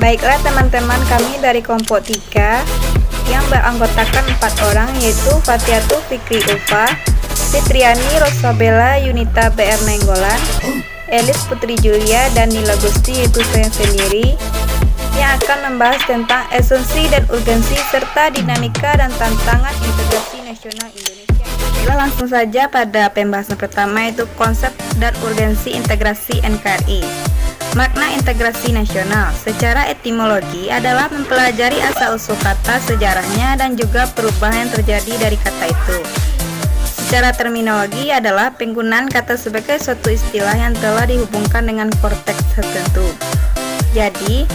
Baiklah teman-teman, kami dari kelompok 3 yang beranggotakan 4 orang, yaitu Fatiatul Fikri Ulfa, Fitriani Rosabella Yunita BR Nainggolan, Elis Putri Julia, dan Nila Gusti, yaitu saya sendiri, yang akan membahas tentang esensi dan urgensi serta dinamika dan tantangan integrasi nasional Indonesia. Kita langsung saja pada pembahasan pertama, yaitu konsep dan urgensi integrasi NKRI. Makna integrasi nasional secara etimologi adalah mempelajari asal-usul kata, sejarahnya, dan juga perubahan yang terjadi dari kata itu. Secara terminologi adalah penggunaan kata sebagai suatu istilah yang telah dihubungkan dengan konteks tertentu. Jadi,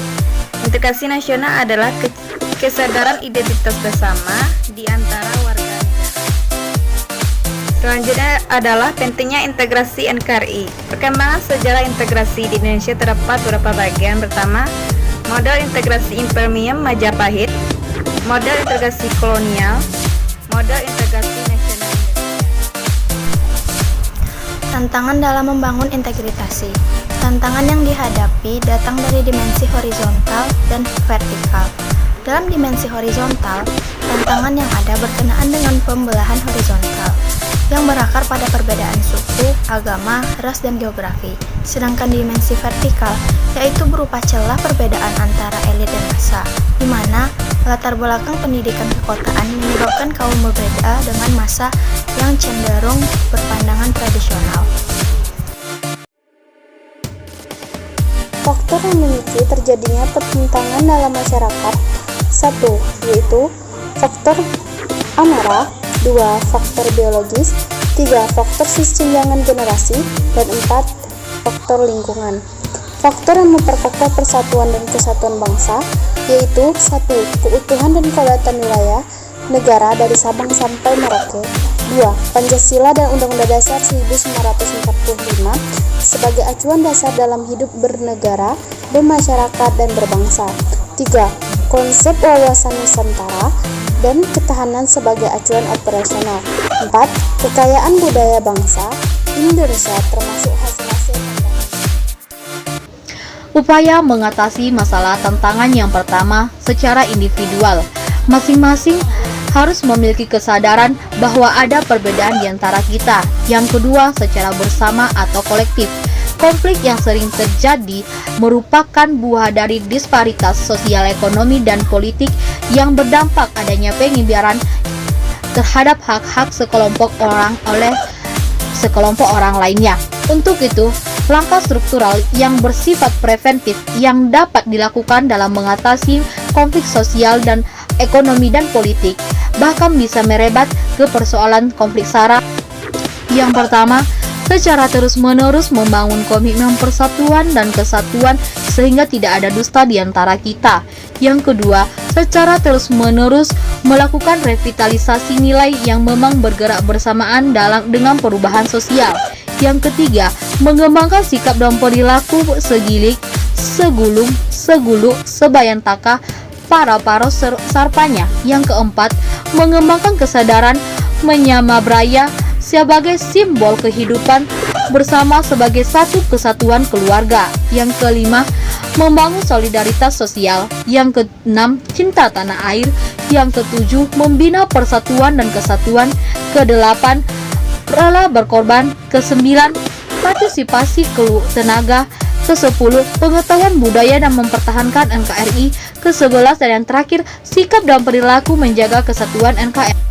integrasi nasional adalah kesadaran identitas bersama di antara warga negara. Selanjutnya adalah pentingnya integrasi NKRI. Perkembangan sejarah integrasi di Indonesia terdapat beberapa bagian. Pertama, model integrasi Imperium Majapahit, model integrasi kolonial, model integrasi nasional. Tantangan dalam membangun integritasi. Tantangan yang dihadapi datang dari dimensi horizontal dan vertikal. Dalam dimensi horizontal, tantangan yang ada berkenaan dengan pembelahan horizontal yang berakar pada perbedaan suku, agama, ras, dan geografi. Sedangkan dimensi vertikal yaitu berupa celah perbedaan antara elit dan massa, di mana latar belakang pendidikan kekotaan menyebabkan kaum berbeda dengan massa yang cenderung berpandangan tradisional. Faktor yang memicu terjadinya pertentangan dalam masyarakat: 1. Yaitu faktor amarah, 2. Faktor biologis, 3. Faktor kesenjangan generasi, dan 4. Faktor lingkungan. Faktor yang memperkokoh persatuan dan kesatuan bangsa yaitu 1. Keutuhan dan kedaulatan wilayah negara dari Sabang sampai Merauke, 2. Pancasila dan Undang-Undang Dasar 1945 sebagai acuan dasar dalam hidup bernegara, bermasyarakat, dan berbangsa, 3. Konsep wawasan Nusantara dan ketahanan sebagai acuan operasional, 4. Kekayaan budaya bangsa Indonesia termasuk hasil-hasil upaya mengatasi masalah tantangan. Yang pertama, secara individual, masing-masing harus memiliki kesadaran bahwa ada perbedaan di antara kita. Yang kedua, secara bersama atau kolektif. Konflik yang sering terjadi merupakan buah dari disparitas sosial, ekonomi, dan politik yang berdampak adanya pengibaran terhadap hak-hak sekelompok orang oleh sekelompok orang lainnya. Untuk itu, langkah struktural yang bersifat preventif yang dapat dilakukan dalam mengatasi konflik sosial dan ekonomi dan politik, bahkan bisa merebak ke persoalan konflik SARA. Yang pertama, secara terus-menerus membangun komitmen persatuan dan kesatuan sehingga tidak ada dusta di antara kita. Yang kedua, secara terus-menerus melakukan revitalisasi nilai yang memang bergerak bersamaan dengan perubahan sosial. Yang ketiga, mengembangkan sikap dan perilaku segilik, segulung, segulu, sebayantaka, para sarpanya. Yang keempat, mengembangkan kesadaran menyamabraya sebagai simbol kehidupan bersama sebagai satu kesatuan keluarga. Yang kelima, membangun solidaritas sosial. Yang keenam, cinta tanah air. Yang ketujuh, membina persatuan dan kesatuan. Kedelapan, rela berkorban. Kesembilan, partisipasi tenaga. Ke-10, pengetahuan budaya dan mempertahankan NKRI. Ke-11 dan yang terakhir, sikap dan perilaku menjaga kesatuan NKRI.